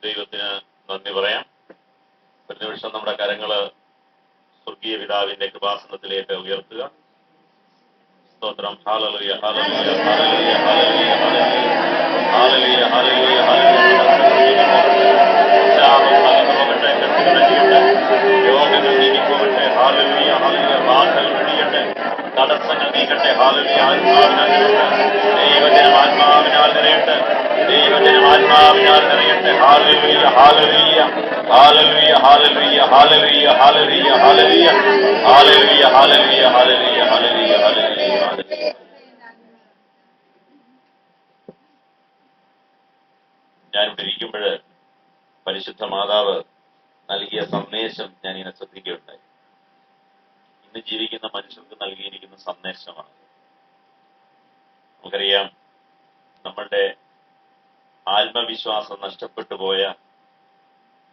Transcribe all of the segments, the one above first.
ദൈവത്തിന് നന്ദി പറയാം. ഒരു നിമിഷം നമ്മുടെ കരങ്ങള് സ്വർഗീയ പിതാവിന്റെ കൃപാസനത്തിലേക്ക് ഉയർത്തുക. സ്തോത്രം. Hallelujah, hallelujah, hallelujah, hallelujah, hallelujah, hallelujah, hallelujah. ശാപം അകന്നുപോകട്ടെ, കെട്ടുകൾ അഴിയട്ടെ, രോഗങ്ങൾ നീങ്ങിപ്പോകട്ടെ. Hallelujah, hallelujah. ബാധകൾ ഒഴിയട്ടെ, തടസ്സങ്ങൾ നീക്കട്ടെ. ഹല്ലേലൂയ. ആത്മാവിനാൽ നിറയട്ടെ, ദൈവജനം ആത്മാവിനാൽ നിറയട്ടെ, ദൈവജനം ആത്മാവിനാൽ നിറയട്ടെ. Hallelujah, hallelujah, hallelujah, hallelujah, hallelujah, hallelujah, hallelujah, hallelujah, hallelujah, hallelujah, hallelujah, hallelujah. ഞാനിവിടെ ഇരിക്കുമ്പോൾ പരിശുദ്ധ മാതാവ് നൽകിയ സന്ദേശം ഞാൻ ഇങ്ങനെ ശ്രദ്ധിക്കുകയുണ്ടായി. ഇന്ന് ജീവിക്കുന്ന മനുഷ്യർക്ക് നൽകിയിരിക്കുന്ന സന്ദേശമാണ്. നമുക്കറിയാം, നമ്മളുടെ ആത്മവിശ്വാസം നഷ്ടപ്പെട്ടു പോയ,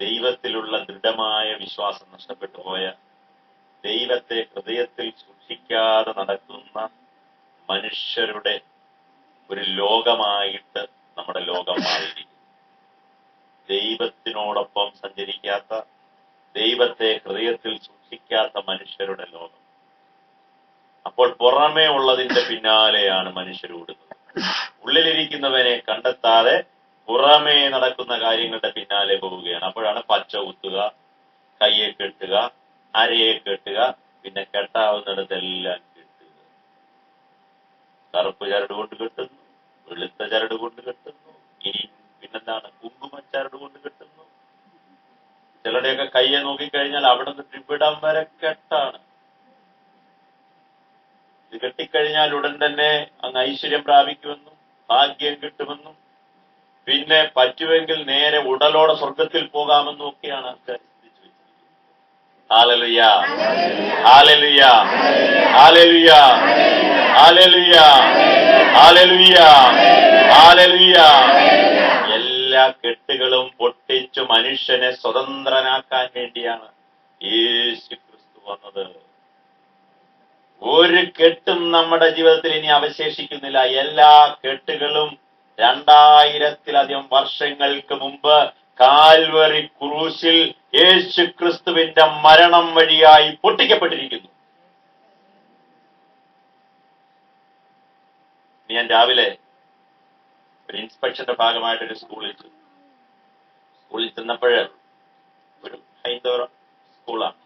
ദൈവത്തിലുള്ള ദൃഢമായ വിശ്വാസം നഷ്ടപ്പെട്ടു പോയ, ദൈവത്തെ ഹൃദയത്തിൽ സൂക്ഷിക്കാതെ നടക്കുന്ന മനുഷ്യരുടെ ഒരു ലോകമായിട്ട് നമ്മുടെ ലോകം മാറിയിരിക്കും. ദൈവത്തിനോടൊപ്പം സഞ്ചരിക്കാത്ത, ദൈവത്തെ ഹൃദയത്തിൽ സൂക്ഷിക്കാത്ത മനുഷ്യരുടെ ലോകം. അപ്പോൾ പുറമേ ഉള്ളതിന്റെ പിന്നാലെയാണ് മനുഷ്യരോടുന്നത്. ഉള്ളിലിരിക്കുന്നവനെ കണ്ടെത്താതെ പുറമേ നടക്കുന്ന കാര്യങ്ങളുടെ പിന്നാലെ പോവുകയാണ്. അപ്പോഴാണ് പച്ച കുത്തുക, കയ്യെ കെട്ടുക, അരയെ കെട്ടുക, പിന്നെ കെട്ടാവുന്നിടത്തെല്ലാം കെട്ടുക. കറുപ്പ് ചരട് കൊണ്ട് കെട്ടുന്നു, വെളുത്ത ചരട് കൊണ്ട് കെട്ടുന്നു, ഇനി പിന്നെന്താണ്, കുങ്കുമച്ചരട് കൊണ്ട് കെട്ടുന്നു. ചിലരുടെയൊക്കെ കയ്യെ നോക്കിക്കഴിഞ്ഞാൽ അവിടെ നിന്ന് ഇവിടം വരെ കെട്ടാണ്. ഇത് കെട്ടിക്കഴിഞ്ഞാൽ ഉടൻ തന്നെ അങ്ങ് ഐശ്വര്യം പ്രാപിക്കുമെന്നും ഭാഗ്യം കിട്ടുമെന്നും പിന്നെ പറ്റുമെങ്കിൽ നേരെ ഉടലോടെ സ്വർഗത്തിൽ പോകാമെന്നും ഒക്കെയാണ് ആൾക്കാർ ചിന്തിച്ചു വെച്ചിരിക്കുന്നത്. Hallelujah, hallelujah, hallelujah, hallelujah, hallelujah, hallelujah. എല്ലാ കെട്ടുകളും പൊട്ടിച്ചു മനുഷ്യനെ സ്വതന്ത്രനാക്കാൻ വേണ്ടിയാണ് യേശു ക്രിസ്തു വന്നത്. ഒരു കെട്ടും നമ്മുടെ ജീവിതത്തിൽ ഇനി അവശേഷിക്കുന്നില്ല. എല്ലാ കെട്ടുകളും 2000-ലധികം വർഷങ്ങൾക്ക് മുമ്പ് കാൽവറി ക്രൂശിൽ യേശു ക്രിസ്തുവിന്റെ മരണം വഴിയായി പൊട്ടിക്കപ്പെട്ടിരിക്കുന്നു. ഞാൻ രാവിലെ ഒരു ഇൻസ്പെക്ഷന്റെ ഭാഗമായിട്ടൊരു സ്കൂളിൽ ചെന്നപ്പോൾ, ഒരു ഹൈന്ദവ സ്കൂളാണ്.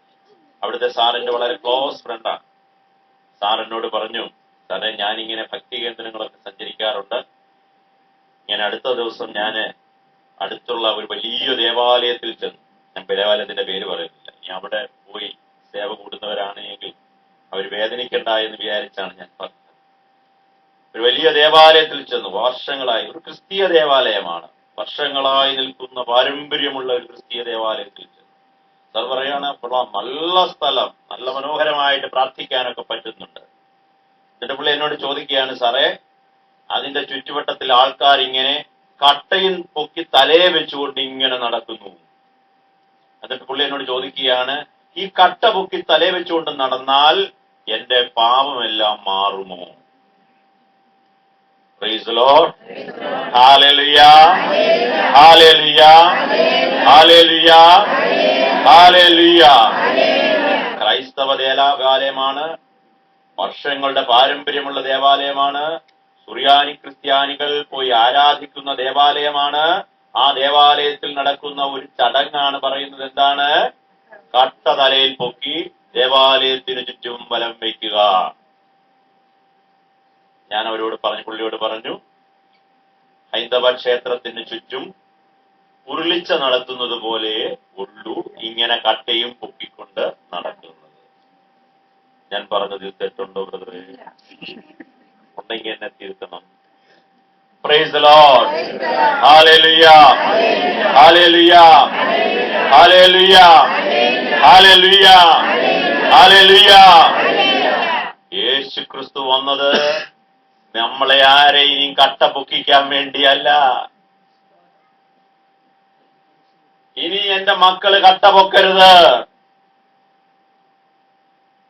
അവിടുത്തെ സാറിന്റെ വളരെ ക്ലോസ് ഫ്രണ്ടാണ്. സാർ എന്നോട് പറഞ്ഞു, സാറേ, ഞാനിങ്ങനെ ഭക്തി കേന്ദ്രങ്ങളൊക്കെ സഞ്ചരിക്കാറുണ്ട്. ഞാൻ അടുത്ത ദിവസം ഞാൻ അടുത്തുള്ള ഒരു വലിയ ദേവാലയത്തിൽ ചെന്നു. ഞാൻ ദേവാലയത്തിന്റെ പേര് പറയുന്നില്ല. ഇനി അവിടെ പോയി സേവ കൂടുന്നവരാണെങ്കിൽ അവർ വേദനിക്കണ്ട എന്ന് വിചാരിച്ചാണ് ഞാൻ പറഞ്ഞത്. ഒരു വലിയ ദേവാലയത്തിൽ ചെന്നു. വർഷങ്ങളായി, ഒരു ക്രിസ്തീയ ദേവാലയമാണ്, വർഷങ്ങളായി നിൽക്കുന്ന പാരമ്പര്യമുള്ള ഒരു ക്രിസ്തീയ ദേവാലയത്തിൽ ചെന്നു. സാർ പറയാണ്, നല്ല സ്ഥലം, നല്ല മനോഹരമായിട്ട് പ്രാർത്ഥിക്കാനൊക്കെ പറ്റുന്നുണ്ട്. എന്നിട്ട് പുള്ളി എന്നോട് ചോദിക്കുകയാണ്, സാറേ, അതിന്റെ ചുറ്റുവട്ടത്തിൽ ആൾക്കാർ ഇങ്ങനെ കട്ടയും പൊക്കി തലയെ വെച്ചുകൊണ്ട് ഇങ്ങനെ നടക്കുന്നു. എന്നിട്ട് പുള്ളി എന്നോട് ചോദിക്കുകയാണ്, ഈ കട്ട പൊക്കി തലയെ വെച്ചുകൊണ്ട് നടന്നാൽ എന്റെ പാപമെല്ലാം മാറുമോ? Price the lord. Hallelujah, hallelujah, hallelujah, hallelujah. ക്രൈസ്തവ ദേവാലയമാണ്, വർഷങ്ങളുടെ പാരമ്പര്യമുള്ള ദേവാലയമാണ്, സുറിയാനി ക്രിസ്ത്യാനികൾ പോയി ആരാധിക്കുന്ന ദേവാലയമാണ്. ആ ദേവാലയത്തിൽ നടക്കുന്ന ഒരു ചടങ്ങാണ് പറയുന്നത്. എന്താണ്? കട്ട തലയിൽ പൊക്കി ദേവാലയത്തിന് ചുറ്റും വലം വയ്ക്കുക. ഞാൻ അവരോട് പറഞ്ഞു, പുള്ളിയോട് പറഞ്ഞു, ഹൈന്ദവ ക്ഷേത്രത്തിന് ചുറ്റും ഉരുളിച്ച നടത്തുന്നത് പോലെ ഉള്ളൂ ഇങ്ങനെ കട്ടയും പൊക്കിക്കൊണ്ട് നടക്കുന്നത്. ഞാൻ പറഞ്ഞതിൽ തെറ്റുണ്ടോ ബ്രദറെ? ഉണ്ടെങ്കിൽ എന്നെ തിരുത്തണം. Praise the lord. Hallelujah, hallelujah, hallelujah, hallelujah, hallelujah. യേശു ക്രിസ്തു വന്നത് നമ്മളെ ആരെയും കട്ട പൊക്കിക്കാൻ വേണ്ടിയല്ല. ഇനി എന്റെ മക്കള് കട്ട പൊക്കരുത്,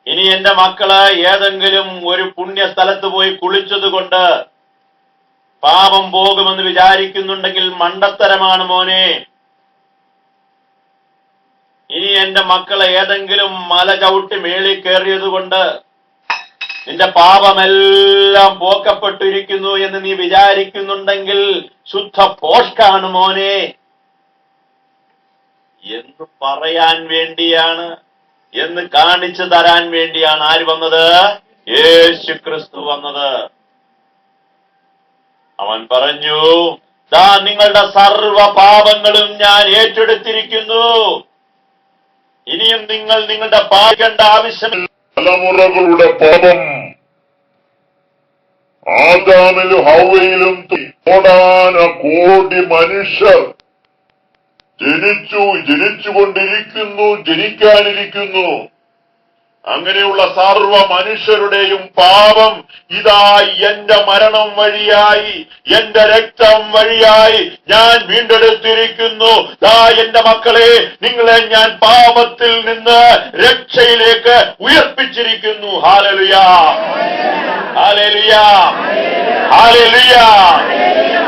ഇനി ഇനി എന്റെ മക്കള് ഏതെങ്കിലും ഒരു പുണ്യ സ്ഥലത്ത് പോയി കുളിച്ചതുകൊണ്ട് പാപം പോകുമെന്ന് വിചാരിക്കുന്നുണ്ടെങ്കിൽ മണ്ടത്തരമാണ് മോനെ. ഇനി എന്റെ മക്കളെ ഏതെങ്കിലും മല ചവിട്ടി മേളിൽ കയറിയത് കൊണ്ട് നിന്റെ പാപമെല്ലാം പോക്കപ്പെട്ടിരിക്കുന്നു എന്ന് നീ വിചാരിക്കുന്നുണ്ടെങ്കിൽ ശുദ്ധ പോഷ്കാണ് മോനെ എന്ന് പറയാൻ വേണ്ടിയാണ്, എന്ന് കാണിച്ചു തരാൻ വേണ്ടിയാണ് ആര് വന്നത്? യേശു ക്രിസ്തു വന്നത്. അവൻ പറഞ്ഞു, ദാ നിങ്ങളുടെ സർവ പാപങ്ങളും ഞാൻ ഏറ്റെടുത്തിരിക്കുന്നു, ഇനിയും നിങ്ങൾ നിങ്ങളുടെ പാപിക്കേണ്ട ആവശ്യമില്ല. തലമുറകളുടെ പാപം ആദാമിലും ഹവ്വയിലും കോടാനകോടി മനുഷ്യർ ജനിച്ചുകൊണ്ടിരിക്കുന്നു, ജനിക്കാനിരിക്കുന്നു. അങ്ങനെയുള്ള സർവ മനുഷ്യരുടെയും പാപം ഇതാ എന്റെ മരണം വഴിയായി, എന്റെ രക്തം വഴിയായി ഞാൻ വീണ്ടെടുത്തിരിക്കുന്നു. ദാ എന്റെ മക്കളെ, നിങ്ങളെ ഞാൻ പാപത്തിൽ നിന്ന് രക്ഷയിലേക്ക് ഉയർപ്പിച്ചിരിക്കുന്നു. Hallelujah, hallelujah, hallelujah,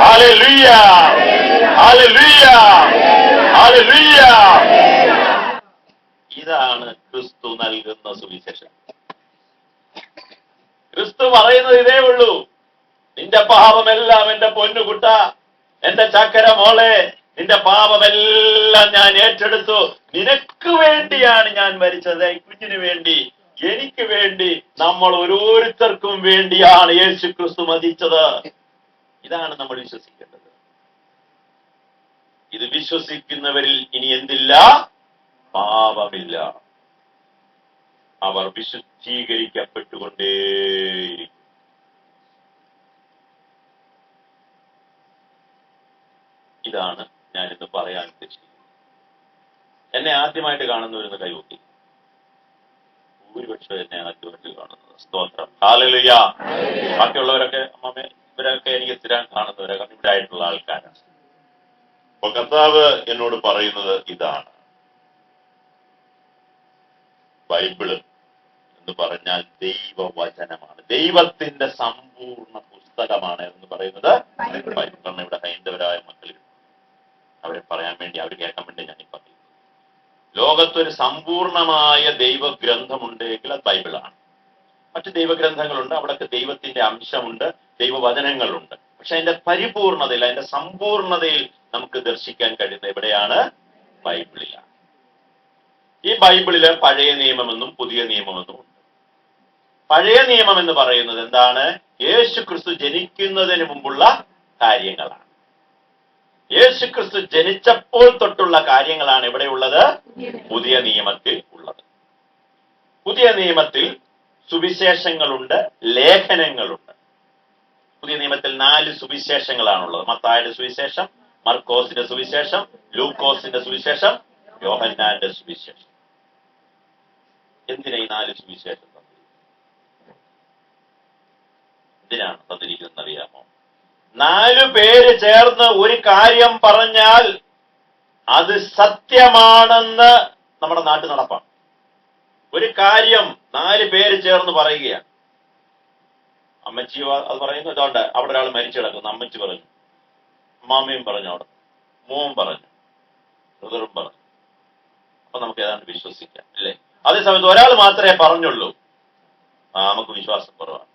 hallelujah, hallelujah, hallelujah. ഇതാണ് ക്രിസ്തു നൽകുന്ന സുവിശേഷം. ക്രിസ്തു പറയുന്നത് ഇതേ ഉള്ളൂ, നിന്റെ പാപമെല്ലാം എന്റെ പൊന്നുകുട്ട, എന്റെ ചക്കര മോളെ, നിന്റെ പാപമെല്ലാം ഞാൻ ഏറ്റെടുത്തു. നിനക്ക് വേണ്ടിയാണ് ഞാൻ മരിച്ചത്, കുഞ്ഞിന് വേണ്ടി, എനിക്ക് വേണ്ടി, നമ്മൾ ഓരോരുത്തർക്കും വേണ്ടിയാണ് യേശു ക്രിസ്തു മരിച്ചത്. ഇതാണ് നമ്മൾ വിശ്വസിക്കേണ്ടത്. ഇത് വിശ്വസിക്കുന്നവരിൽ ഇനി എന്തില്ല? പാപമില്ല. അവർ വിശുദ്ധീകരിക്കപ്പെട്ടുകൊണ്ടേയിരിക്കും. ഇതാണ് ഞാനിന്ന് പറയാൻ ഉദ്ദേശിക്കുന്നത്. എന്നെ ആദ്യമായിട്ട് കാണുന്നവരെന്ന് കൈവക്കി. ഭൂരിപക്ഷം എന്നെ ആദ്യമായിട്ട് കാണുന്നത്. സ്തോത്രം, ഹല്ലേലൂയ. ബാക്കിയുള്ളവരൊക്കെ അമ്മമ്മേ ഇവരൊക്കെ എനിക്ക് സ്ഥിരം കാണുന്നവരെ, കാരണം ഇവിടെ ആയിട്ടുള്ള ആൾക്കാരാണ്. അപ്പൊ കർത്താവ് എന്നോട് പറയുന്നത് ഇതാണ്, ബൈബിള് എന്ന് പറഞ്ഞാൽ ദൈവവചനമാണ്, ദൈവത്തിന്റെ സമ്പൂർണ്ണ പുസ്തകമാണ് എന്ന് പറയുന്നത് ബൈബിൾ. കാരണം ഇവിടെ ഹൈന്ദവരായ മക്കളിൽ അവരെ പറയാൻ വേണ്ടി, അവർ കേൾക്കാൻ വേണ്ടി ഞാൻ ഈ പറയുന്നത്. ലോകത്തൊരു സമ്പൂർണമായ ദൈവഗ്രന്ഥമുണ്ടെങ്കിൽ അത് ബൈബിളാണ്. മറ്റു ദൈവഗ്രന്ഥങ്ങളുണ്ട്, അവിടൊക്കെ ദൈവത്തിന്റെ അംശമുണ്ട്, ദൈവവചനങ്ങളുണ്ട്. പക്ഷെ അതിന്റെ പരിപൂർണതയിൽ, അതിന്റെ സമ്പൂർണതയിൽ നമുക്ക് ദർശിക്കാൻ കഴിയുന്നത് എവിടെയാണ്? ബൈബിളിലാണ്. ഈ ബൈബിളില് പഴയ നിയമമെന്നും പുതിയ നിയമമെന്നും ഉണ്ട്. പഴയ നിയമം എന്ന് പറയുന്നത് എന്താണ്? യേശു ക്രിസ്തു ജനിക്കുന്നതിന് മുമ്പുള്ള കാര്യങ്ങളാണ്. യേശു ക്രിസ്തു ജനിച്ചപ്പോൾ തൊട്ടുള്ള കാര്യങ്ങളാണ് എവിടെയുള്ളത്? പുതിയ നിയമത്തിൽ ഉള്ളത്. പുതിയ നിയമത്തിൽ സുവിശേഷങ്ങളുണ്ട്, ലേഖനങ്ങളുണ്ട്. പുതിയ നിയമത്തിൽ 4 സുവിശേഷങ്ങളാണുള്ളത്. മത്തായിയുടെ സുവിശേഷം, മർക്കോസിന്റെ സുവിശേഷം, ലൂക്കോസിന്റെ സുവിശേഷം, യോഹന്നാന്റെ സുവിശേഷം. എന്തിനാ ഈ 4 സുവിശേഷം എന്തിനാണ് തന്നിരിക്കുന്നത് അറിയാമോ? 4 പേര് ചേർന്ന് ഒരു കാര്യം പറഞ്ഞാൽ അത് സത്യമാണെന്ന് നമ്മുടെ നാട്ടിൽ നടപ്പാണ്. ഒരു കാര്യം 4 പേര് ചേർന്ന് പറയുകയാണ്. അമ്മച്ചി അത് പറയുന്നു, ഇതുകൊണ്ട് അവിടെ ഒരാൾ മരിച്ചു കിടക്കുന്നു, അമ്മച്ചി പറഞ്ഞു, അമ്മാമ്മയും പറഞ്ഞു, അവിടെ മോൻ പറഞ്ഞു, ബ്രദറും പറഞ്ഞു. അപ്പൊ നമുക്ക് ഏതാണ്ട് വിശ്വസിക്കാം, അല്ലേ? അതേസമയത്ത് ഒരാൾ മാത്രമേ പറഞ്ഞുള്ളൂ, നമുക്ക് വിശ്വാസം കുറവാണ്.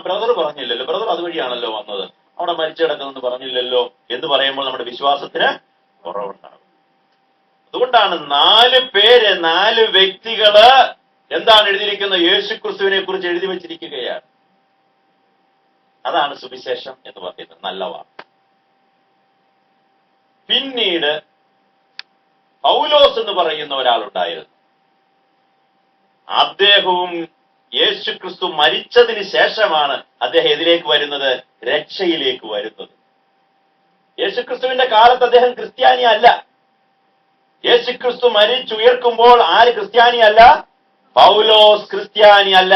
ബ്രദർ പറഞ്ഞില്ലല്ലോ, ബ്രദർ അതുവഴിയാണല്ലോ വന്നത്, അവിടെ മരിച്ചു കിടക്കുന്നെന്ന് പറഞ്ഞില്ലല്ലോ എന്ന് പറയുമ്പോൾ നമ്മുടെ വിശ്വാസത്തിന് കുറവുണ്ടാകും. അതുകൊണ്ടാണ് 4 പേര്, 4 വ്യക്തികള് എന്താണ് എഴുതിയിരിക്കുന്നത്? യേശു ക്രിസ്തുവിനെ കുറിച്ച് എഴുതി വെച്ചിരിക്കുകയാണ്. അതാണ് സുവിശേഷം എന്ന് പറയുന്നത്, നല്ല വാക്ക്. പിന്നീട് പൗലോസ് എന്ന് പറയുന്ന ഒരാളുണ്ടായിരുന്നു. അദ്ദേഹവും യേശു ക്രിസ്തു മരിച്ചതിന് ശേഷമാണ് അദ്ദേഹം ഇതിലേക്ക് വരുന്നത്, രക്ഷയിലേക്ക് വരുന്നത്. യേശു ക്രിസ്തുവിന്റെ കാലത്ത് അദ്ദേഹം ക്രിസ്ത്യാനി അല്ല. യേശു ക്രിസ്തു മരിച്ചുയർക്കുമ്പോൾ ആര് ക്രിസ്ത്യാനി അല്ല? പൗലോസ് ക്രിസ്ത്യാനി അല്ല.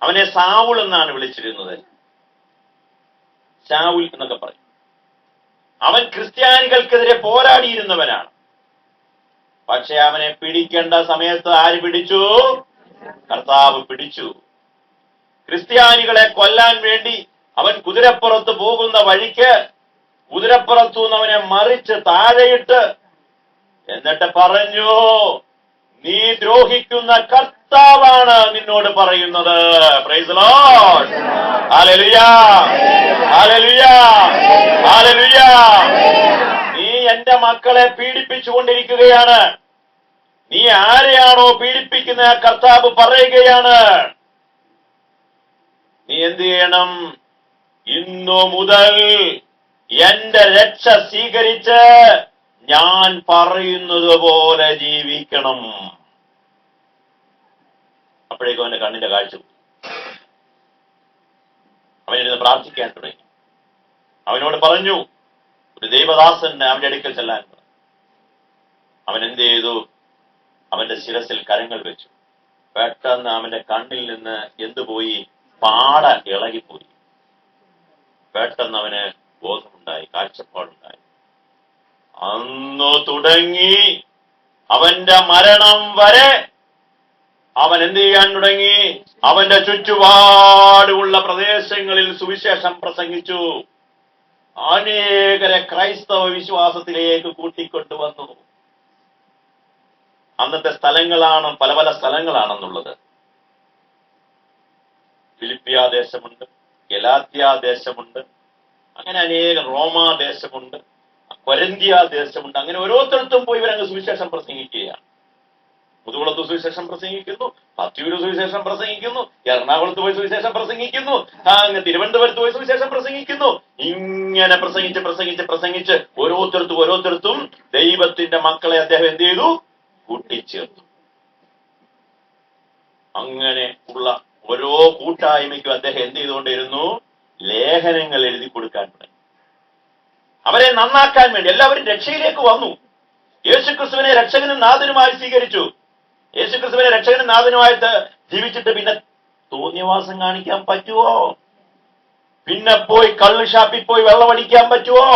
അവനെ സാവുൾ എന്നാണ് വിളിച്ചിരുന്നത്. ശാവുൽ എന്നൊക്കെ പറയും. അവൻ ക്രിസ്ത്യാനികൾക്കെതിരെ പോരാടിയിരുന്നവനാണ്. പക്ഷെ അവനെ പിടിക്കേണ്ട സമയത്ത് ആര് പിടിച്ചു? കർത്താവ് പിടിച്ചു. ക്രിസ്ത്യാനികളെ കൊല്ലാൻ വേണ്ടി അവൻ കുതിരപ്പുറത്ത് പോകുന്ന വഴിക്ക് കുതിരപ്പുറത്തു നിന്ന് അവനെ മറിച്ച് താഴെയിട്ട് എന്നിട്ട് പറഞ്ഞു, നീ ദ്രോഹിക്കുന്ന കർത്താവാണ് നിന്നോട് പറയുന്നത്. Price the lord. Hallelujah, hallelujah, hallelujah. നീ എന്റെ മക്കളെ പീഡിപ്പിച്ചുകൊണ്ടിരിക്കുകയാണ്. നീ ആരെയാണോ പീഡിപ്പിക്കുന്ന ആ കർത്താവ് പറയുകയാണ്, നീ എന്ത് ചെയ്യണം? ഇന്നു മുതൽ എന്റെ രക്ഷ സ്വീകരിച്ച് ഞാൻ പറയുന്നത് പോലെ ജീവിക്കണം. അപ്പോഴേക്കും അവന്റെ കണ്ണിന്റെ കാഴ്ച പോയി. അവനിരുന്ന് പ്രാർത്ഥിക്കാൻ തുടങ്ങി. അവനോട് പറഞ്ഞു, ഒരു ദൈവദാസൻ അവന്റെ അടുക്കൽ ചെല്ലാൻ പറഞ്ഞു. അവൻ എന്ത് ചെയ്തു? അവന്റെ ശിരസിൽ കരങ്ങൾ വെച്ചു. പെട്ടെന്ന് അവന്റെ കണ്ണിൽ നിന്ന് എന്തു പോയി? പാട ഇളകിപ്പോയി. പെട്ടെന്ന് അവന് ബോധമുണ്ടായി, കാഴ്ചപ്പാടുണ്ടായി. അന്നു തുടങ്ങി അവന്റെ മരണം വരെ അവൻ എന്ത് ചെയ്യാൻ തുടങ്ങി? അവന്റെ ചുറ്റുപാടുമുള്ള പ്രദേശങ്ങളിൽ സുവിശേഷം പ്രസംഗിച്ചു. അനേകരെ ക്രൈസ്തവ വിശ്വാസത്തിലേക്ക് കൂട്ടിക്കൊണ്ടുവന്നു. അന്നത്തെ സ്ഥലങ്ങളാണ് പല പല സ്ഥലങ്ങളാണെന്നുള്ളത്. ഫിലിപ്പിയ ദേശമുണ്ട്, ഗലാത്യ ദേശമുണ്ട്, അങ്ങനെ അനേകം റോമാ ദേശമുണ്ട്, കൊരിന്ത്യ ദേശമുണ്ട്. അങ്ങനെ ഓരോരുത്തർക്കും പോയി ഇവരങ്ങ് സുവിശേഷം പ്രസംഗിക്കുകയാണ്. മുതുകുളത്ത് സുവിശേഷം പ്രസംഗിക്കുന്നു, പത്തിയൂര് സുവിശേഷം പ്രസംഗിക്കുന്നു, എറണാകുളത്ത് പോയി സുവിശേഷം പ്രസംഗിക്കുന്നു, അങ്ങ് തിരുവനന്തപുരത്ത് പോയി സുവിശേഷം പ്രസംഗിക്കുന്നു. ഇങ്ങനെ പ്രസംഗിച്ച് പ്രസംഗിച്ച് പ്രസംഗിച്ച് ഓരോരുത്തർക്കും ദൈവത്തിന്റെ മക്കളെ അദ്ദേഹം എന്ത് ചെയ്തു? കൂട്ടിച്ചേർത്തു. അങ്ങനെ ഉള്ള ഓരോ കൂട്ടായ്മയ്ക്കും അദ്ദേഹം എന്ത് ചെയ്തുകൊണ്ടിരുന്നു? ലേഖനങ്ങൾ എഴുതി കൊടുക്കാൻ തുടങ്ങി. അവരെ നന്നാക്കാൻ വേണ്ടി. എല്ലാവരും രക്ഷയിലേക്ക് വന്നു. യേശുക്രിസ്തുവിനെ രക്ഷകനും നാഥനുമായി സ്വീകരിച്ചു. യേശുക്രിസ്തുവിനെ രക്ഷകനും നാഥനുമായിട്ട് ജീവിച്ചിട്ട് പിന്നെ തോന്നിയവാസം കാണിക്കാൻ പറ്റുമോ? പിന്നെ പോയി കള്ള് ഷാപ്പിൽ പോയി വെള്ളമടിക്കാൻ പറ്റുമോ?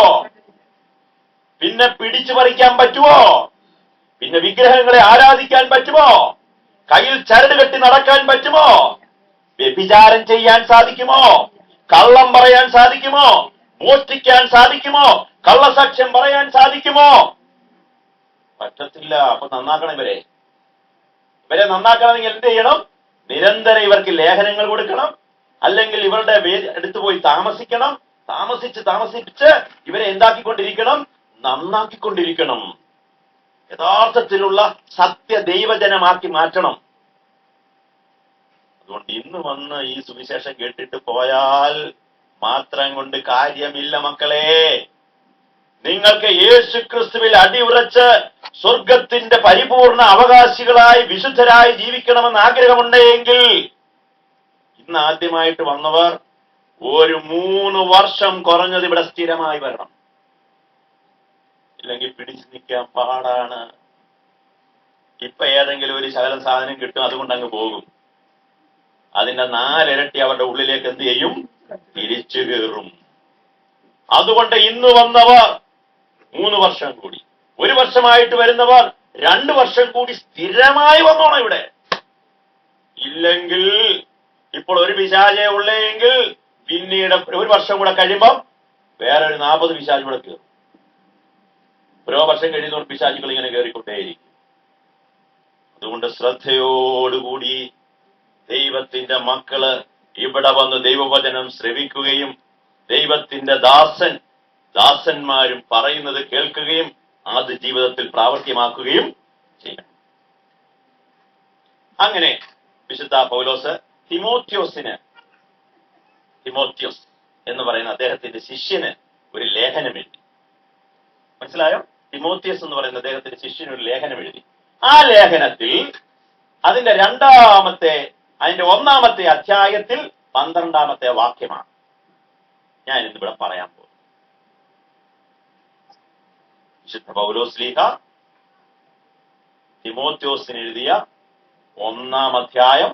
പിന്നെ പിടിച്ചു പറിക്കാൻ പറ്റുമോ? പിന്നെ വിഗ്രഹങ്ങളെ ആരാധിക്കാൻ പറ്റുമോ? കയ്യിൽ ചരട് കെട്ടി നടക്കാൻ പറ്റുമോ? വ്യഭിചാരം ചെയ്യാൻ സാധിക്കുമോ? കള്ളം പറയാൻ സാധിക്കുമോ? മോഷ്ടിക്കാൻ സാധിക്കുമോ? കള്ളസാക്ഷ്യം പറയാൻ സാധിക്കുമോ? പറ്റത്തില്ല. അപ്പൊ നന്നാക്കണം ഇവരെ നന്നാക്കണമെങ്കിൽ എന്ത് ചെയ്യണം? നിരന്തരം ഇവർക്ക് ലേഖനങ്ങൾ കൊടുക്കണം. അല്ലെങ്കിൽ ഇവരുടെ അടുത്ത് പോയി താമസിക്കണം. താമസിച്ച് ഇവരെ എന്താക്കിക്കൊണ്ടിരിക്കണം? നന്നാക്കിക്കൊണ്ടിരിക്കണം. യഥാർത്ഥത്തിലുള്ള സത്യ ദൈവജനമാക്കി മാറ്റണം. അതുകൊണ്ട് ഇന്ന് വന്ന് ഈ സുവിശേഷം കേട്ടിട്ട് പോയാൽ മാത്രം കൊണ്ട് കാര്യമില്ല മക്കളെ. നിങ്ങൾക്ക് യേശുക്രിസ്തുവിൽ അടിയുറച്ച് സ്വർഗത്തിന്റെ പരിപൂർണ അവകാശികളായി വിശുദ്ധരായി ജീവിക്കണമെന്ന് ആഗ്രഹമുണ്ടെങ്കിൽ ഇന്ന് ആദ്യമായിട്ട് വന്നവർ ഒരു 3 വർഷം കുറഞ്ഞത് ഇവിടെ സ്ഥിരമായി വരണം. ഇല്ലെങ്കിൽ പിടിച്ചു നിൽക്കാൻ പാടാണ്. ഇപ്പൊ ഏതെങ്കിലും ഒരു ശകലം സാധനം കിട്ടും, അതുകൊണ്ട് അങ്ങ് പോകും. അതിന്റെ 4 ഇരട്ടി അവരുടെ ഉള്ളിലേക്ക് എന്ത് ചെയ്യും? തിരിച്ചു കയറും. അതുകൊണ്ട് ഇന്ന് വന്നവർ 3 വർഷം കൂടി, 1 വർഷമായിട്ട് വരുന്നവർ 2 വർഷം കൂടി സ്ഥിരമായി വന്നോണം ഇവിടെ. ഇല്ലെങ്കിൽ ഇപ്പോൾ ഒരു പിശാചേ ഉള്ളെങ്കിൽ പിന്നീട് 1 വർഷം കൂടെ കഴിയുമ്പം വേറെ ഒരു 40 പിശാച് കൂടെ കയറും. ഓരോ വർഷം കഴിയുന്നവർ പിശാചുകൾ ഇങ്ങനെ കയറിക്കൊണ്ടേയിരിക്കും. അതുകൊണ്ട് ശ്രദ്ധയോടുകൂടി ദൈവത്തിന്റെ മക്കള് ഇവിടെ വന്ന് ദൈവവചനം ശ്രവിക്കുകയും ദൈവത്തിന്റെ ദാസന്മാരും പറയുന്നത് കേൾക്കുകയും അത് ജീവിതത്തിൽ പ്രാവർത്തികമാക്കുകയും ചെയ്യണം. അങ്ങനെ വിശുദ്ധ പൗലോസ് തിമോത്തിയോസ് എന്ന് പറയുന്ന അദ്ദേഹത്തിന്റെ ശിഷ്യന് ഒരു ലേഖനം എഴുതി. മനസ്സിലായോ? തിമോത്തിയോസ് എന്ന് പറയുന്ന അദ്ദേഹത്തിന്റെ ശിഷ്യന് ഒരു ലേഖനം എഴുതി. ആ ലേഖനത്തിൽ അതിന്റെ 1-ാമത്തെ അധ്യായത്തിൽ 12-ാമത്തെ വാക്യമാണ് ഞാൻ ഇന്നിവിടെ പറയാൻ പോകുന്നത്. വിശുദ്ധ പൗലോസ് ശ്ലീഹ തിമോത്തിയോസിന് എഴുതിയ 1-ാം അധ്യായം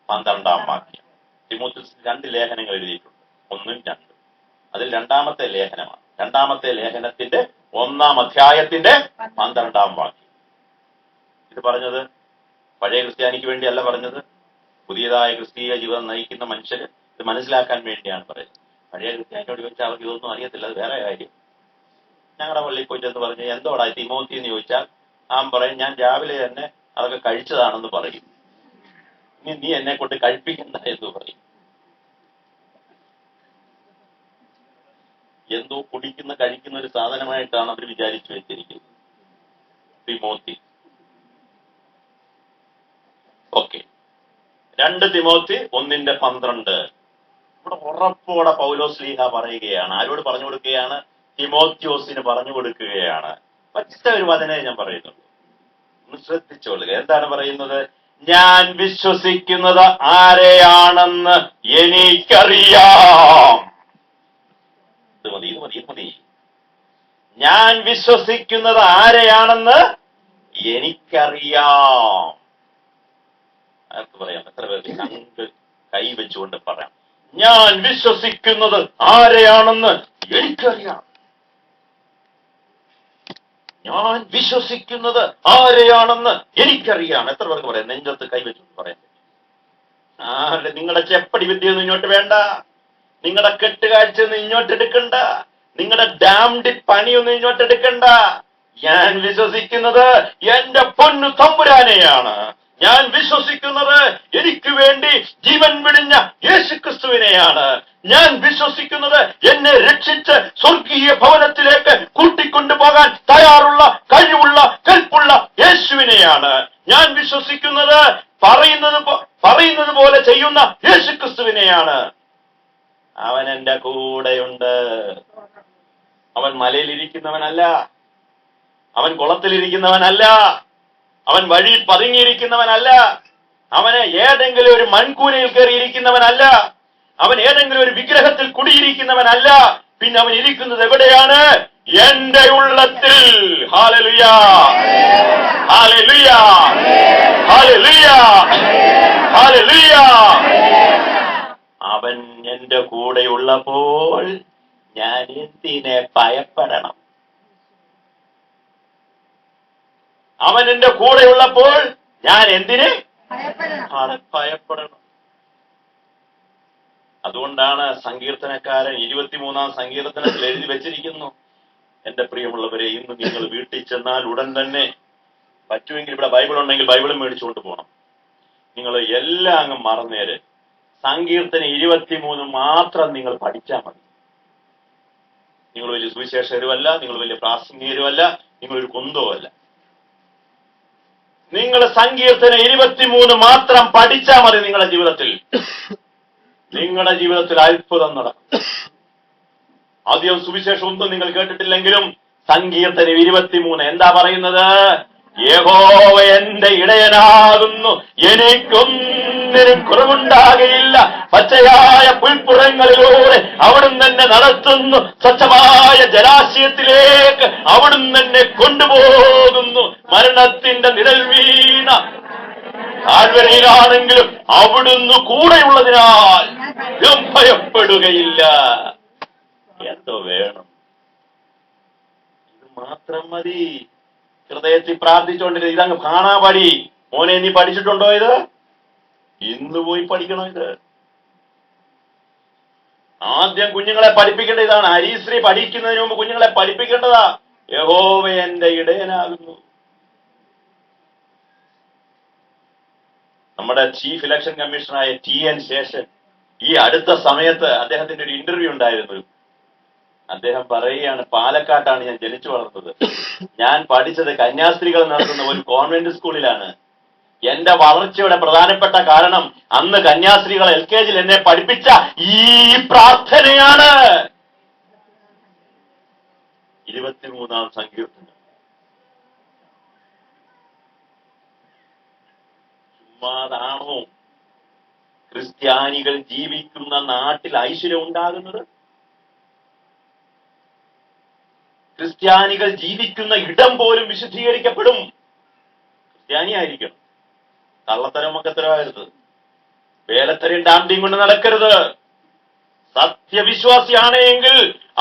12-ാം വാക്യം. തിമോത്തിയോസിന് 2 ലേഖനങ്ങൾ എഴുതിയിട്ടുണ്ട്, 1ഉം 2ഉം. അതിൽ 2-ാമത്തെ ലേഖനമാണ്. 2-ാമത്തെ ലേഖനത്തിന്റെ 1-ാം അധ്യായത്തിന്റെ 12-ാം വാക്യം. ഇത് പറഞ്ഞത് പഴയ ക്രിസ്ത്യാനിക്ക് വേണ്ടിയല്ല പറഞ്ഞത്, പുതിയതായ ക്രിസ്തീയ ജീവിതം നയിക്കുന്ന മനുഷ്യർ ഇത് മനസ്സിലാക്കാൻ വേണ്ടിയാണ് പറയുന്നത്. പഴയ ക്രിസ്ത്യാനിയോട് ചോദിച്ചാൽ അവർക്ക് ഇതൊന്നും അറിയത്തില്ല, അത് വേറെ കാര്യം. ഞങ്ങളുടെ പള്ളിയിൽ പോയി ചെന്ന് പറഞ്ഞു എന്തോടാ തിമോത്തി എന്ന് ചോദിച്ചാൽ അവൻ പറയും ഞാൻ രാവിലെ തന്നെ അതൊക്കെ കഴിച്ചതാണെന്ന് പറയും. ഇനി നീ എന്നെ കൊണ്ട് കഴിപ്പിക്കണ്ട എന്ന് പറയും. എന്തോ കുടിക്കുന്ന കഴിക്കുന്ന ഒരു സാധനമായിട്ടാണ് അവർ വിചാരിച്ചു വെച്ചിരിക്കുന്നത് തിമോത്തി. ഓക്കെ, 2 തിമോത്തി 1:12 ഇവിടെ ഉറപ്പോടെ പൗലോസ്ലീഹ പറയുകയാണ്. ആരോട് പറഞ്ഞു കൊടുക്കുകയാണ്? തിമോത്യോസിന് പറഞ്ഞു കൊടുക്കുകയാണ്. ഒറ്റ ഒരു വചനേ ഞാൻ പറയുന്നുള്ളൂ, ഒന്ന് ശ്രദ്ധിച്ചോളുക. എന്താണ് പറയുന്നത്? ഞാൻ വിശ്വസിക്കുന്നത് ആരെയാണെന്ന് എനിക്കറിയാം. ഇത് മതി. ഞാൻ വിശ്വസിക്കുന്നത് ആരെയാണെന്ന് എനിക്കറിയാം. ആർക്ക് പറയാം? എത്ര പേർക്ക് കണ്ട് കൈ വെച്ചുകൊണ്ട് പറയാം, ഞാൻ വിശ്വസിക്കുന്നത് ആരെയാണെന്ന് എനിക്കറിയാം. ഞാൻ വിശ്വസിക്കുന്നത് ആരെയാണെന്ന് എനിക്കറിയാം. എത്ര പേർക്ക് പറയാം? നെഞ്ചത്ത് കൈ വെച്ചുകൊണ്ട് പറയാൻ പറ്റും. നിങ്ങളുടെ ചെപ്പടി വിദ്യയൊന്നും ഇങ്ങോട്ട് വേണ്ട, നിങ്ങളുടെ കെട്ടുകാഴ്ചയൊന്നും ഇങ്ങോട്ട് എടുക്കണ്ട, നിങ്ങളുടെ ഡാംഡി പണിയൊന്നും ഇങ്ങോട്ട് എടുക്കണ്ട. ഞാൻ വിശ്വസിക്കുന്നത് എന്റെ പൊന്നു തമ്പുരാനെയാണ്. ഞാൻ വിശ്വസിക്കുന്നത് എനിക്ക് വേണ്ടി ജീവൻ വെടിഞ്ഞ യേശുക്രിസ്തുവിനെയാണ്. ഞാൻ വിശ്വസിക്കുന്നത് എന്നെ രക്ഷിച്ച് സ്വർഗീയ ഭവനത്തിലേക്ക് കൂട്ടിക്കൊണ്ടുപോകാൻ തയ്യാറുള്ള കഴിവുള്ള കൽപ്പുള്ള യേശുവിനെയാണ്. ഞാൻ വിശ്വസിക്കുന്നത് പറയുന്നത് പോലെ ചെയ്യുന്ന യേശുക്രിസ്തുവിനെയാണ്. അവൻ എന്റെ കൂടെയുണ്ട്. അവൻ മലയിലിരിക്കുന്നവനല്ല, അവൻ കുളത്തിലിരിക്കുന്നവനല്ല, അവൻ വഴിയിൽ പതുങ്ങിയിരിക്കുന്നവനല്ല, അവന് ഏതെങ്കിലും ഒരു മൺകൂരയിൽ കയറിയിരിക്കുന്നവനല്ല, അവൻ ഏതെങ്കിലും ഒരു വിഗ്രഹത്തിൽ കുടിയിരിക്കുന്നവനല്ല. പിന്നെ അവൻ ഇരിക്കുന്നത് എവിടെയാണ്? എന്റെ ഉള്ളത്തിൽ. Hallelujah, hallelujah, hallelujah, hallelujah. അവൻ എന്റെ കൂടെയുള്ളപ്പോൾ ഞാൻ എന്തിനെ ഭയപ്പെടണം? അവൻ എന്റെ കൂടെയുള്ളപ്പോൾ ഞാൻ എന്തിനെ ഭയപ്പെടണം? അതുകൊണ്ടാണ് സങ്കീർത്തനക്കാരൻ 23-ാം സങ്കീർത്തനത്തിൽ എഴുതി വെച്ചിരിക്കുന്നു, എന്റെ പ്രിയമുള്ളവരെ, ഇന്ന് നിങ്ങൾ വീട്ടിൽ ചെന്നാൽ ഉടൻ തന്നെ പറ്റുമെങ്കിൽ ഇവിടെ ബൈബിൾ ഉണ്ടെങ്കിൽ ബൈബിളും മേടിച്ചുകൊണ്ട് പോകണം. നിങ്ങൾ എല്ലാം അങ്ങ് മറന്നേര്. സങ്കീർത്തനം 23 മാത്രം നിങ്ങൾ പഠിച്ചാൽ മതി. നിങ്ങൾ വലിയ സുവിശേഷകരുമല്ല, നിങ്ങൾ വലിയ പ്രാസംഗികരുമല്ല, നിങ്ങളൊരു കുന്തവുമല്ല. നിങ്ങൾ സങ്കീർത്തനം 23 മാത്രം പഠിച്ചാൽ മതി. നിങ്ങളുടെ ജീവിതത്തിൽ അത്ഭുതം നടക്കും. ആദ്യം സുവിശേഷം ഒന്നും നിങ്ങൾ കേട്ടിട്ടില്ലെങ്കിലും സങ്കീർത്തനം 23 എന്താ പറയുന്നത്? യഹോവ എന്റെ ഇടയനാകുന്നു, എനിക്കൊന്നിനും കുറവുണ്ടാകയില്ല. പച്ചയായ പുൽപ്പുറങ്ങളിലൂടെ അവിടുന്ന് എന്നെ നടത്തുന്നു, സ്വച്ഛമായ ജലാശയത്തിലേക്ക് അവിടുന്ന് എന്നെ കൊണ്ടുപോകുന്നു. മരണത്തിന്റെ നിഴൽ വീണ താഴ്വരയിലാണെങ്കിലും അവിടുന്ന് കൂടെയുള്ളതിനാൽ ഞാൻ ഭയപ്പെടുകയില്ല. എന്തോ വേണം? ഇത് മാത്രം മതി. ഹൃദയത്തിൽ പ്രാർത്ഥിച്ചുകൊണ്ടിരുന്നത് ഇതങ്ങ് കാണാപാടി. മോനെ, നീ പഠിച്ചിട്ടുണ്ടോ ഇത്? ഇന്ന് പോയി പഠിക്കണം ഇത്. ആദ്യം കുഞ്ഞുങ്ങളെ പഠിപ്പിക്കേണ്ട ഇതാണ്. ഹരിശ്രീ പഠിക്കുന്നതിന് മുമ്പ് കുഞ്ഞുങ്ങളെ പഠിപ്പിക്കേണ്ടതാ, യഹോവ എന്റെ ഇടയനാകുന്നു. നമ്മുടെ ചീഫ് ഇലക്ഷൻ കമ്മീഷണറായ TN ശേഷൻ ഈ അടുത്ത സമയത്ത് അദ്ദേഹത്തിന്റെ ഒരു ഇന്റർവ്യൂ ഉണ്ടായിരുന്നു. അദ്ദേഹം പറയുകയാണ്, പാലക്കാട്ടാണ് ഞാൻ ജനിച്ചു വളർന്നത്, ഞാൻ പഠിച്ചത് കന്യാസ്ത്രീകൾ നടത്തുന്ന ഒരു കോൺവെന്റ് സ്കൂളിലാണ്. എന്റെ വളർച്ചയുടെ പ്രധാനപ്പെട്ട കാരണം അന്ന് കന്യാസ്ത്രീകൾ LKG എന്നെ പഠിപ്പിച്ച ഈ പ്രാർത്ഥനയാണ്. 23-ാം സങ്കീർത്തനം. ചുമ്മാതാണോ ക്രിസ്ത്യാനികൾ ജീവിക്കുന്ന നാട്ടിൽ ഐശ്വര്യം ഉണ്ടാകുന്നത്? ക്രിസ്ത്യാനികൾ ജീവിക്കുന്ന ഇടം പോലും വിശുദ്ധീകരിക്കപ്പെടും. ക്രിസ്ത്യാനിയായിരിക്കണം. കള്ളത്തരം മക്കത്തരമായിരുന്നു. വേലത്തരം ഡാംഡിയും കൊണ്ട് നടക്കരുത്. സത്യവിശ്വാസിയാണ് എങ്കിൽ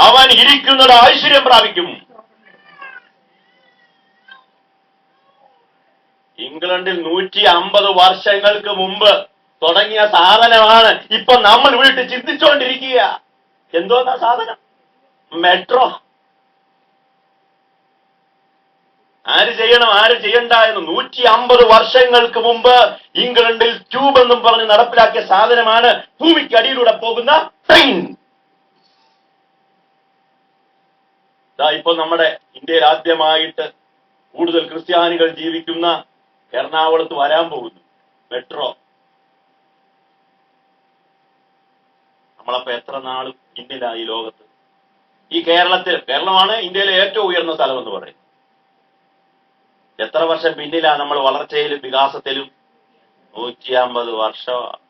അവൻ ഇരിക്കുന്നത് ഐശ്വര്യം പ്രാപിക്കും. ഇംഗ്ലണ്ടിൽ 150 വർഷങ്ങൾക്ക് മുമ്പ് തുടങ്ങിയ സാധനമാണ് ഇപ്പൊ നമ്മൾ വീട്ടിൽ ചിന്തിച്ചുകൊണ്ടിരിക്കുക. എന്തോന്നാ സാധനം? മെട്രോ. ആര് ചെയ്യണം, ആര് ചെയ്യണ്ട എന്ന് 150 വർഷങ്ങൾക്ക് മുമ്പ് ഇംഗ്ലണ്ടിൽ ട്യൂബ് എന്നും പറഞ്ഞ് നടപ്പിലാക്കിയ സാധനമാണ് ഭൂമിക്ക് അടിയിലൂടെ പോകുന്ന ട്രെയിൻ. ഇപ്പൊ നമ്മുടെ ഇന്ത്യയിൽ ആദ്യമായിട്ട് കൂടുതൽ ക്രിസ്ത്യാനികൾ ജീവിക്കുന്ന എറണാകുളത്ത് വരാൻ പോകുന്നു മെട്രോ. നമ്മളപ്പോ എത്ര നാളും ഇന്ത്യയിലായി ലോകത്ത്? ഈ കേരളമാണ് ഇന്ത്യയിലെ ഏറ്റവും ഉയർന്ന സ്ഥലം എന്ന് പറയുന്നത്. എത്ര വർഷം പിന്നിലാണ് നമ്മൾ വളർച്ചയിലും വികാസത്തിലും? 150 വർഷമാണ്.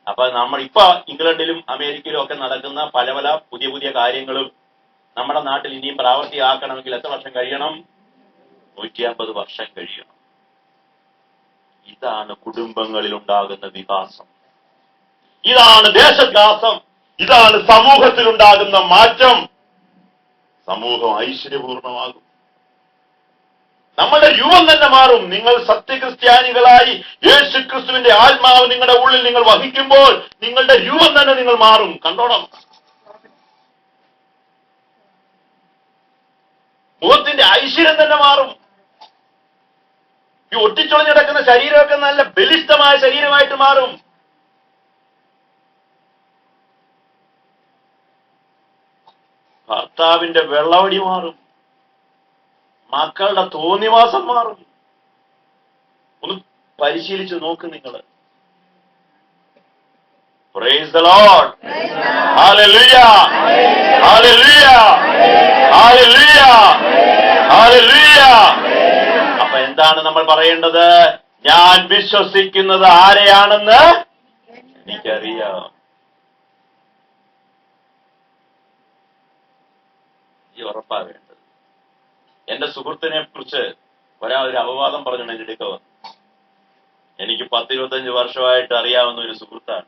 അപ്പൊ നമ്മൾ ഇപ്പൊ ഇംഗ്ലണ്ടിലും അമേരിക്കയിലും ഒക്കെ നടക്കുന്ന പല പല പുതിയ പുതിയ കാര്യങ്ങളും നമ്മുടെ നാട്ടിൽ ഇനിയും പ്രാവർത്തികമാക്കണമെങ്കിൽ എത്ര വർഷം കഴിയണം? 150 വർഷം കഴിയണം. ഇതാണ് കുടുംബങ്ങളിൽ ഉണ്ടാകുന്ന വികാസം, ഇതാണ് ദേശവികാസം, ഇതാണ് സമൂഹത്തിലുണ്ടാകുന്ന മാറ്റം. സമൂഹം ഐശ്വര്യപൂർണമാകും, നമ്മുടെ രൂപം തന്നെ മാറും. നിങ്ങൾ സത്യക്രിസ്ത്യാനികളായി യേശുക്രിസ്തുവിന്റെ ആത്മാവ് നിങ്ങളുടെ ഉള്ളിൽ നിങ്ങൾ വഹിക്കുമ്പോൾ നിങ്ങളുടെ രൂപം തന്നെ നിങ്ങൾ മാറും. കണ്ടോണം, മുഖത്തിന്റെ ഐശ്വര്യം തന്നെ മാറും. ഈ ഒട്ടിച്ചൊളിഞ്ഞ് കിടക്കുന്ന ശരീരമൊക്കെ നല്ല ബലിഷ്ഠമായ ശരീരമായിട്ട് മാറും. ഭർത്താവിന്റെ വെള്ളവടി മാറും, മക്കളുടെ തോന്നിവാസം മാറും. ഒന്ന് പരിശീലിച്ച് നോക്ക് നിങ്ങൾ. Praise the Lord. Hallelujah. Hallelujah. Hallelujah. Hallelujah. അപ്പൊ എന്താണ് നമ്മൾ പറയേണ്ടത്? ഞാൻ വിശ്വസിക്കുന്നത് ആരെയാണെന്ന് എനിക്കറിയാം. ഈ ഉറപ്പാ വേണ്ടത്. എന്റെ സുഹൃത്തിനെ കുറിച്ച് ഒരാളൊരു അപവാദം പറഞ്ഞു എന്റെ അടുക്ക വന്നു. എനിക്ക് 10-25 വർഷമായിട്ട് അറിയാവുന്ന ഒരു സുഹൃത്താണ്.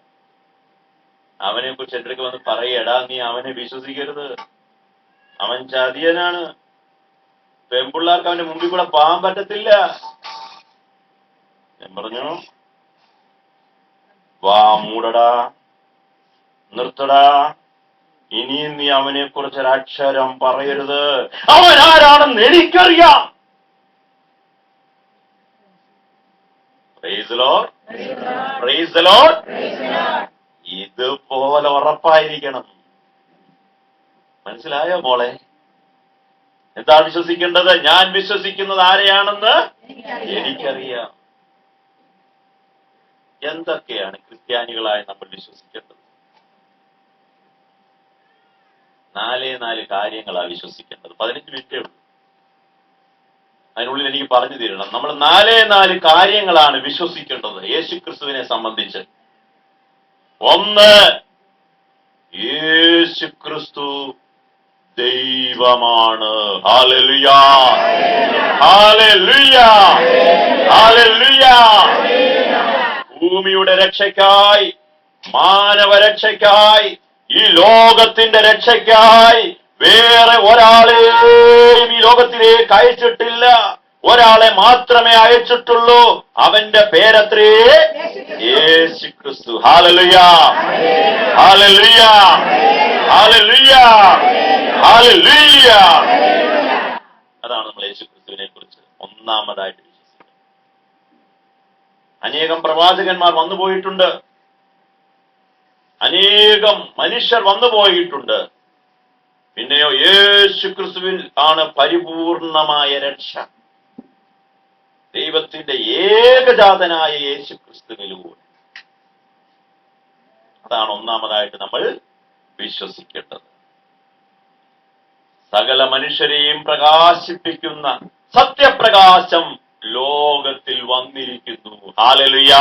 അവനെ കുറിച്ച് എന്റെ അടുക്ക വന്ന് പറയടാ, നീ അവനെ വിശ്വസിക്കരുത്, അവൻ ചതിയനാണ്, പെൺപിള്ളാർക്ക് അവന്റെ മുമ്പിൽ കൂടെ പോകാൻ പറ്റത്തില്ല. ഞാൻ പറഞ്ഞു, വാ മൂടടാ, നിർത്തടാ, ഇനിയും നീ അവനെ കുറിച്ചൊരക്ഷരം പറയരുത്. അവൻ ആരാണെന്ന് എനിക്കറിയാം. Praise the Lord. Praise the Lord. ഇതുപോലെ ഉറപ്പായിരിക്കണം. മനസ്സിലായോ മോളെ? എന്താ വിശ്വസിക്കേണ്ടത്? ഞാൻ വിശ്വസിക്കുന്നത് ആരെയാണെന്ന് എനിക്കറിയാം. എന്തൊക്കെയാണ് ക്രിസ്ത്യാനികളായി നമ്മൾ വിശ്വസിക്കേണ്ടത്? 4 കാര്യങ്ങളാണ് വിശ്വസിക്കേണ്ടത്. 15 മിനിറ്റേ ഉള്ളൂ. അതിനുള്ളിൽ എനിക്ക് പറഞ്ഞു തരണം. നമ്മൾ 4 കാര്യങ്ങളാണ് വിശ്വസിക്കേണ്ടത് യേശുക്രിസ്തുവിനെ സംബന്ധിച്ച്. 1, യേശുക്രിസ്തു ദൈവമാണ്. Hallelujah, hallelujah, hallelujah. ഭൂമിയുടെ രക്ഷയ്ക്കായി, മാനവരക്ഷയ്ക്കായി, ഈ ലോകത്തിന്റെ രക്ഷയ്ക്കായി വേറെ ഒരാളെയും ഈ ലോകത്തിലേക്ക് അയച്ചിട്ടില്ല. ഒരാളെ മാത്രമേ അയച്ചിട്ടുള്ളൂ. അവന്റെ പേരത്രേ യേശുക്രിസ്തു. Hallelujah, hallelujah, hallelujah, hallelujah. അതാണ് നമ്മൾ യേശുക്രിസ്തുവിനെ കുറിച്ച് ഒന്നാമതായിട്ട് വിശ്വസിക്കുന്നത്. അനേകം പ്രവാചകന്മാർ വന്നുപോയിട്ടുണ്ട്, അനേകം മനുഷ്യർ വന്നുപോയിട്ടുണ്ട്. പിന്നെയോ യേശുക്രിസ്തുവിൽ ആണ് പരിപൂർണമായ രക്ഷ. ദൈവത്തിന്റെ ഏകജാതനായ യേശുക്രിസ്തുവിലൂടെ. അതാണ് ഒന്നാമതായിട്ട് നമ്മൾ വിശ്വസിക്കേണ്ടത്. സകല മനുഷ്യരെയും പ്രകാശിപ്പിക്കുന്ന സത്യപ്രകാശം ലോകത്തിൽ വന്നിരിക്കുന്നു. Hallelujah,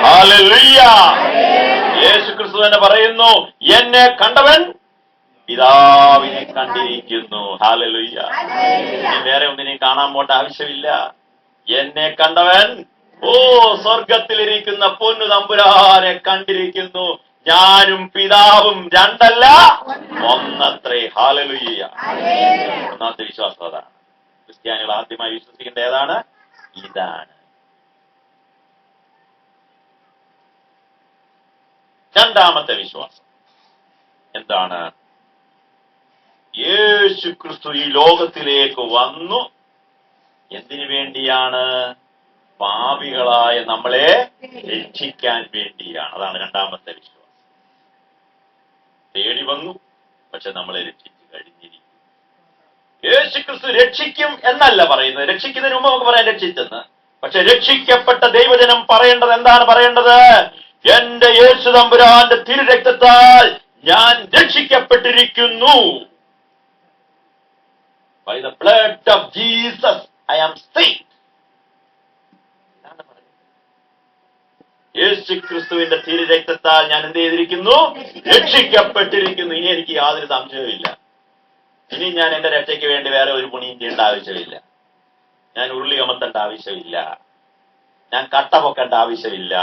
hallelujah. യേശുക്രിസ്തു തന്നെ പറയുന്നു, എന്നെ കണ്ടവൻ പിതാവിനെ കണ്ടിരിക്കുന്നു. ഹല്ലേലൂയ. ഇനി വേറെ ഒന്നിനെയും കാണാൻ പോണ്ട ആവശ്യമില്ല. എന്നെ കണ്ടവൻ സ്വർഗത്തിലിരിക്കുന്ന പൊന്നു തമ്പുരാനെ കണ്ടിരിക്കുന്നു. ഞാനും പിതാവും രണ്ടല്ല ഒന്നത്രേ. ഹല്ലേലൂയ. ഒന്നാമത്തെ വിശ്വാസം അതാണ്. ക്രിസ്ത്യാനികൾ ആദ്യമായി വിശ്വസിക്കേണ്ട ഏതാണ്? ഇതാണ്. രണ്ടാമത്തെ വിശ്വാസം എന്താണ്? യേശു ക്രിസ്തു ഈ ലോകത്തിലേക്ക് വന്നു എന്തിനു വേണ്ടിയാണ്? പാപികളായ നമ്മളെ രക്ഷിക്കാൻ വേണ്ടിയാണ്. അതാണ് രണ്ടാമത്തെ വിശ്വാസം. തേടി വന്നു, പക്ഷെ നമ്മളെ രക്ഷിച്ചു കഴിഞ്ഞിരിക്കും. യേശു ക്രിസ്തു രക്ഷിക്കും എന്നല്ല പറയുന്നത്. രക്ഷിക്കുന്നതിന് മുമ്പ് നമുക്ക് പറയാൻ രക്ഷിച്ചെന്ന്. പക്ഷെ രക്ഷിക്കപ്പെട്ട ദൈവജനം പറയേണ്ടത് എന്താണ് പറയേണ്ടത്? എന്റെ യേശു തമ്പുരാന്റെ തിരുരക്തത്താൽ ഞാൻ രക്ഷിക്കപ്പെട്ടിരിക്കുന്നു. By the blood of Jesus I am saved. യേശു ക്രിസ്തുവിന്റെ തിരുരക്തത്താൽ ഞാൻ എന്ത് ചെയ്തിരിക്കുന്നു? രക്ഷിക്കപ്പെട്ടിരിക്കുന്നു. ഇനി എനിക്ക് യാതൊരു സംശയവുമില്ല. ഇനി ഞാൻ എന്റെ രക്ഷയ്ക്ക് വേണ്ടി വേറെ ഒരു പുണിയും ചെയ്യേണ്ട ആവശ്യമില്ല. ഞാൻ ഉരുളി കമത്തേണ്ട ആവശ്യമില്ല. ഞാൻ കട്ട പൊക്കേണ്ട ആവശ്യമില്ല.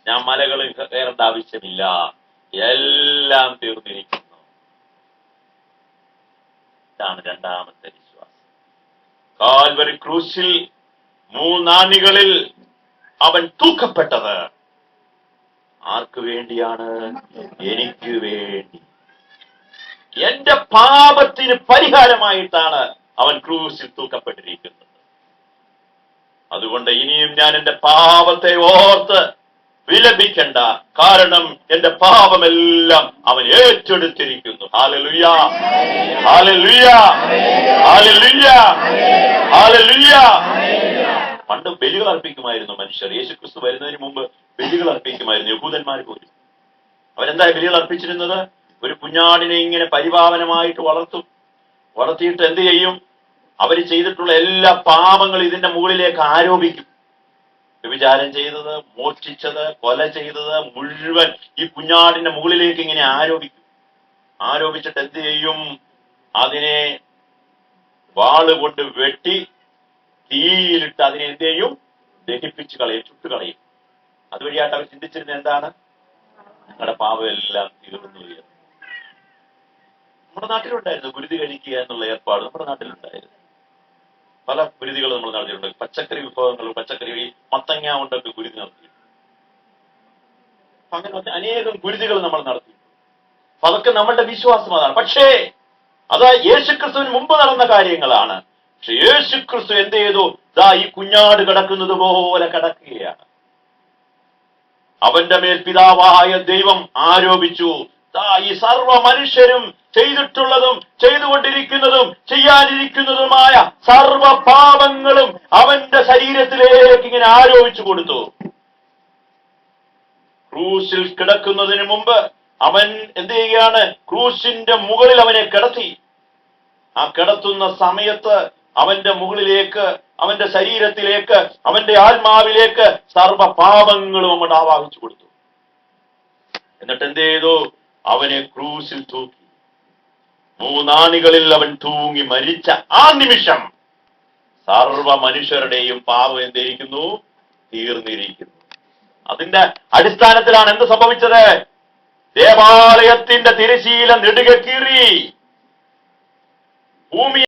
ഞാൻ മലകൾ കയറേണ്ട ആവശ്യമില്ല. എല്ലാം തീർന്നിരിക്കുന്നു. ഇതാണ് രണ്ടാമത്തെ വിശ്വാസം. കാൽവരി ക്രൂശിൽ മൂന്നാണികളിൽ അവൻ തൂക്കപ്പെട്ടത് ആർക്കു വേണ്ടിയാണ്? എനിക്ക് വേണ്ടി. എന്റെ പാപത്തിന് പരിഹാരമായിട്ടാണ് അവൻ ക്രൂശിൽ തൂക്കപ്പെട്ടിരിക്കുന്നത്. അതുകൊണ്ട് ഇനിയും ഞാൻ എന്റെ പാപത്തെ ഓർത്ത് വിലപിക്കണ്ട. കാരണം എന്റെ പാപമെല്ലാം അവൻ ഏറ്റെടുത്തിരിക്കുന്നു. Hallelujah, hallelujah, hallelujah, hallelujah. പണ്ട് ബലികൾ അർപ്പിക്കുമായിരുന്നു മനുഷ്യർ. യേശുക്രിസ്തു വരുന്നതിന് മുമ്പ് ബലികൾ അർപ്പിക്കുമായിരുന്നു യഹൂദന്മാർ പോലും. അവരെന്താ ബലികൾ അർപ്പിച്ചിരുന്നത്? ഒരു കുഞ്ഞാടിനെ ഇങ്ങനെ പരിപാവനമായിട്ട് വളർത്തിയിട്ട് എന്ത് ചെയ്യും? അവർ ചെയ്തിട്ടുള്ള എല്ലാ പാപങ്ങളും ഇതിന്റെ മുകളിലേക്ക് ആരോപിക്കും. വ്യഭിചാരം ചെയ്തത്, മോഷ്ടിച്ചത്, കൊല ചെയ്തത് മുഴുവൻ ഈ കുഞ്ഞാടിന്റെ മുകളിലേക്ക് ഇങ്ങനെ ആരോപിച്ചിട്ട് എന്ത് ചെയ്യും? അതിനെ വാളുകൊണ്ട് വെട്ടി തീയിലിട്ട് അതിനെ എന്ത് ചെയ്യും? ദഹിപ്പിച്ച് കളയും, ചുട്ടുകളയും. അതുവഴിയായിട്ട് അവർ ചിന്തിച്ചിരുന്നത് എന്താണ്? ഞങ്ങളുടെ പാപം എല്ലാം തീർന്നു. നമ്മുടെ നാട്ടിലുണ്ടായിരുന്നു ഗുരുതി കഴിക്കുക എന്നുള്ള ഏർപ്പാട്. നമ്മുടെ നാട്ടിലുണ്ടായിരുന്നു. പല ഗുരുതികളും നമ്മൾ നടത്തിയിട്ടുണ്ട്. പച്ചക്കറി വിഭവങ്ങളും പച്ചക്കറി മത്തങ്ങ കൊണ്ടൊക്കെ ഗുരുതി നടത്തിയിട്ടുണ്ട്. അങ്ങനെ അനേകം ഗുരുതികൾ നമ്മൾ നടത്തിയിട്ടുണ്ട്. അപ്പൊ അതൊക്കെ നമ്മളുടെ വിശ്വാസം അതാണ്. പക്ഷേ അത് യേശുക്രിസ്തുവിന് മുമ്പ് നടന്ന കാര്യങ്ങളാണ്. പക്ഷെ യേശുക്രിസ്തു എന്ത് ചെയ്തു? ദാ ഈ കുഞ്ഞാട് കിടക്കുന്നത് പോലെ കിടക്കുകയാണ്. അവന്റെ മേൽ പിതാവായ ദൈവം ആരോപിച്ചു. ഈ സർവ മനുഷ്യരും ചെയ്തിട്ടുള്ളതും ചെയ്തുകൊണ്ടിരിക്കുന്നതും ചെയ്യാനിരിക്കുന്നതുമായ സർവ പാപങ്ങളും അവന്റെ ശരീരത്തിലേക്ക് ഇങ്ങനെ ആരോപിച്ചു കൊടുത്തു. ക്രൂശിൽ കിടക്കുന്നതിന് മുമ്പ് അവൻ എന്ത് ചെയ്യുകയാണ്? ക്രൂശിന്റെ മുകളിൽ അവനെ കിടത്തി. ആ കിടത്തുന്ന സമയത്ത് അവന്റെ മുകളിലേക്ക്, അവന്റെ ശരീരത്തിലേക്ക്, അവന്റെ ആത്മാവിലേക്ക് സർവ പാപങ്ങളും അങ്ങോട്ട് ആവാഹിച്ചു കൊടുത്തു. എന്നിട്ട് എന്ത് ചെയ്തു? അവനെ ക്രൂശിൽ തൂക്കി. മൂന്നാണികളിൽ അവൻ തൂങ്ങി മരിച്ച ആ നിമിഷം സർവ മനുഷ്യരുടെയും പാപം എന്തിരിക്കുന്നു? തീർന്നിരിക്കുന്നു. അതിന്റെ അടിസ്ഥാനത്തിലാണ് എന്ത് സംഭവിച്ചത്? ദേവാലയത്തിന്റെ തിരശീല നെടുകെ കീറി ഭൂമി